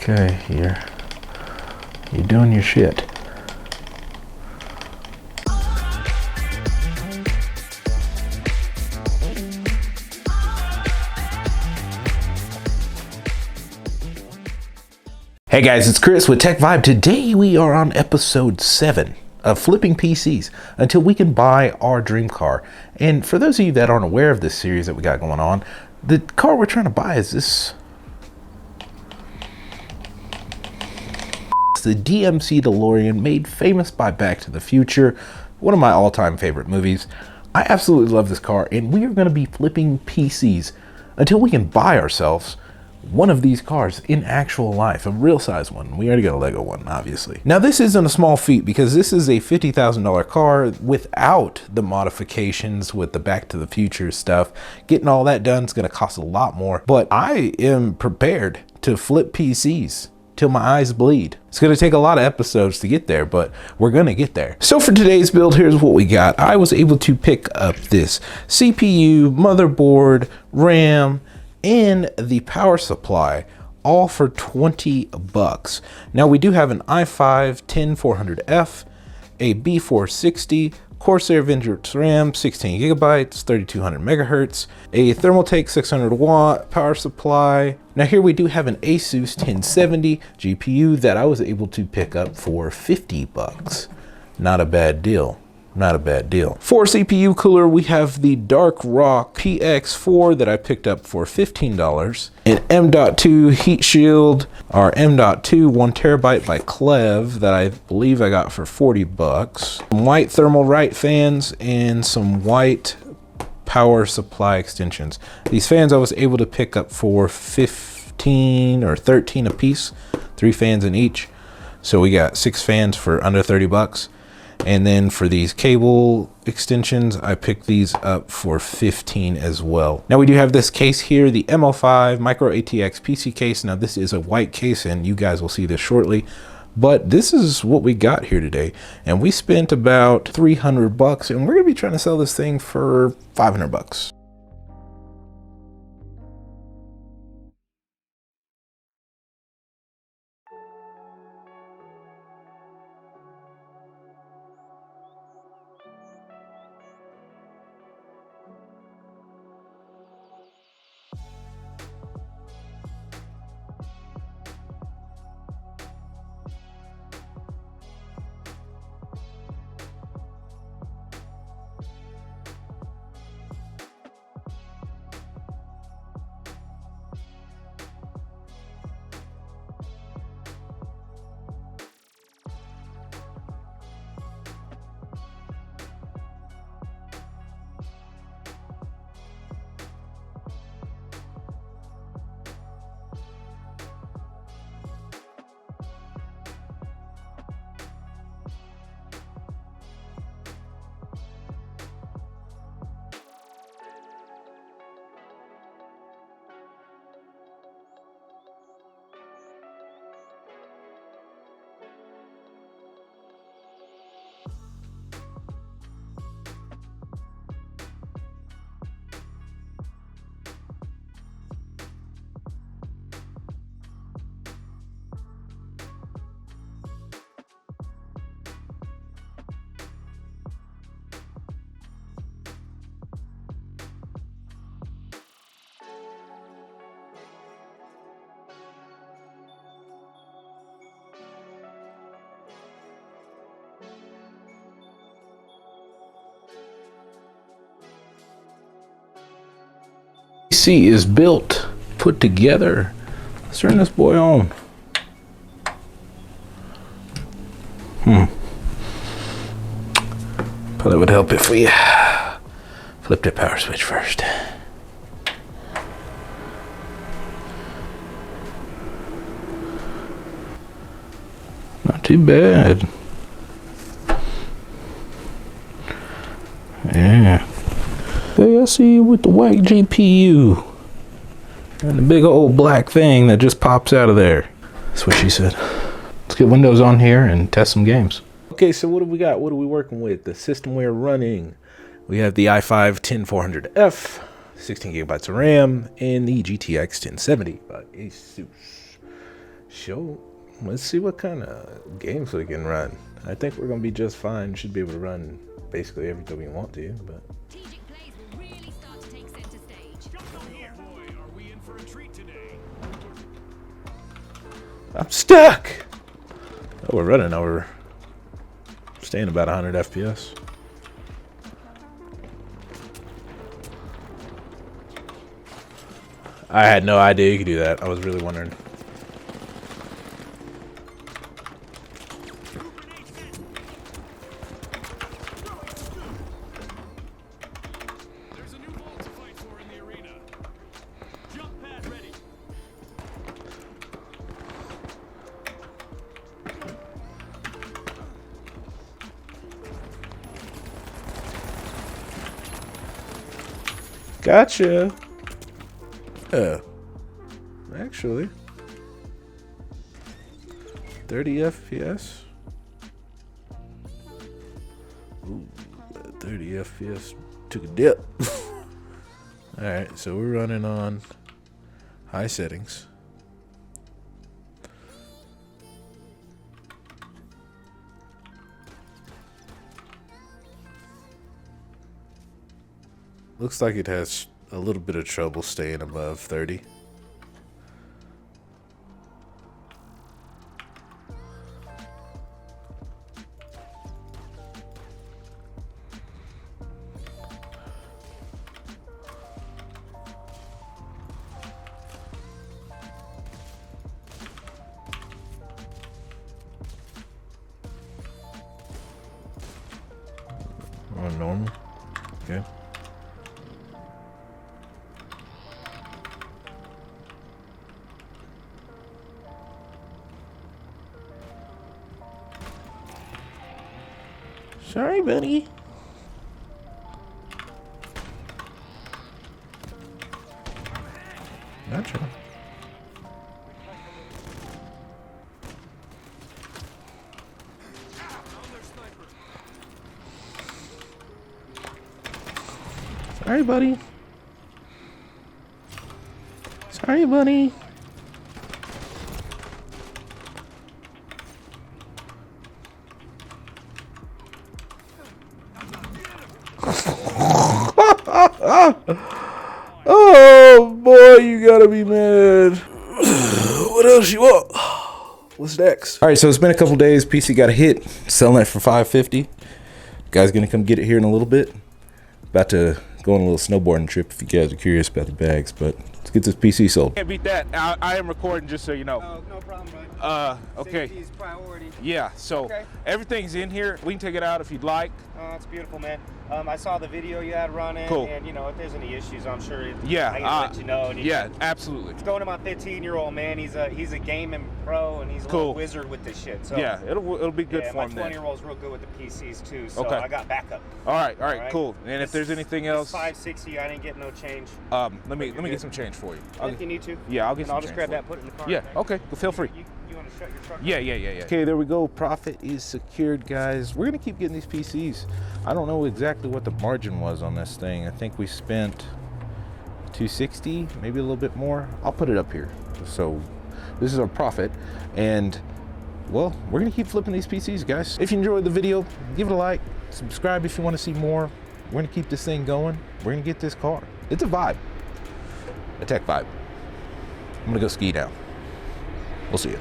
Okay, you're doing your shit. Hey guys, it's Chris with Tech Vibe. Today we are on episode 7 of Flipping PCs until we can buy our dream car. And for those of you that aren't aware of this series that we got going on, the car we're trying to buy is this. It's the DMC Delorean, made famous by Back to the Future, one of my all-time favorite movies. I absolutely love this car, and we are going to be flipping PCs until we can buy ourselves one of these cars in actual life, a real size one. We already got a Lego one, obviously. Now this isn't a small feat because this is a $50,000 car without the modifications with the Back to the Future stuff. Getting all that done is going to cost a lot more, but I am prepared to flip PCs till my eyes bleed. It's going to take a lot of episodes to get there, but we're going to get there. So for today's build, here's what we got. I was able to pick up this CPU, motherboard, RAM, and the power supply, all for 20 bucks. Now we do have an i5-10400F, a B460, Corsair Vengeance RAM, 16 gigabytes, 3200 megahertz, a Thermaltake 600 watt power supply. Now here we do have an Asus 1070 GPU that I was able to pick up for 50 bucks. Not a bad deal. Not a bad deal. For CPU cooler, we have the Dark Rock PX4 that I picked up for $15. An M.2 heat shield, our M.2 1 terabyte by Clev that I believe I got for 40 bucks. Some white thermal right fans and some white power supply extensions. These fans I was able to pick up for 15 or 13 a piece, 3 fans in each. So we got 6 fans for under 30 bucks. And then for these cable extensions, I picked these up for 15 as well. Now we do have this case here, the ML5 Micro ATX PC case. Now this is a white case and you guys will see this shortly, but this is what we got here today. And we spent about 300 bucks and we're gonna be trying to sell this thing for 500 bucks. PC is built, put together. Let's turn this boy on. Probably would help if we flipped the power switch first. Not too bad. Yeah. Hey, I see you with the white GPU and the big old black thing that just pops out of there. That's what she said. Let's get Windows on here and test some games. Okay, so what do we got? What are we working with? The system we're running. We have the i5-10400F, 16 gigabytes of RAM, and the GTX 1070 by Asus. Sure. Let's see what kind of games we can run. I think we're gonna be just fine. Should be able to run basically everything we want to, but. Strategic plays will really start to take center stage. Boy, are we in for a treat today. I'm stuck! Oh, we're running over. Staying about 100 FPS. I had no idea you could do that. I was really wondering. There's a new ball to fight for in the arena. Jump pad ready. Gotcha. Actually, 30 FPS. Ooh, 30 FPS took a dip. All right, so we're running on high settings. Looks like it has a little bit of trouble staying above 30. On normal. Okay. Sorry, buddy. Gotcha. Sorry, buddy. Sorry, buddy. Oh boy, you gotta be mad. What else you want? What's next? All right, so it's been a couple days. PC got a hit, selling it for $550. Guy's gonna come get it here in a little bit. About to go on a little snowboarding trip if you guys are curious about the bags, but let's get this PC sold. Can't beat that. I am recording, just so you know. Oh, no problem, bud. Okay. Safety is priority. Yeah, so Okay. everything's in here. We can take it out if you'd like. Oh, that's beautiful, man. I saw the video you had running, Cool. and if there's any issues, I'm sure Yeah. I can let you know. And Yeah, absolutely. It's going to my 15-year-old man. He's a gaming pro, and he's a Cool. little wizard with this shit. So Yeah, it'll be good yeah, for my him then. 20-year-old's real good with the PCs too. So Okay. I got backup. All right, Alright. cool. And if there's anything else, It's 560. I didn't get no change. let me you're get good. some change for you. If you need to. Yeah, I'll get and some I'll just change grab for that, you. put it in the car. Yeah, okay? okay, feel free. You want to shut your truck? Yeah. Okay, there we go. Profit is secured, guys. We're gonna keep getting these PCs. I don't know exactly what the margin was on this thing. I think we spent $260, maybe a little bit more. I'll put it up here. So this is our profit, and well, we're gonna keep flipping these PCs, guys. If you enjoyed the video, give it a like, subscribe if you want to see more. We're gonna keep this thing going. We're gonna get this car. It's a vibe, a tech vibe. I'm gonna go ski now. We'll see you.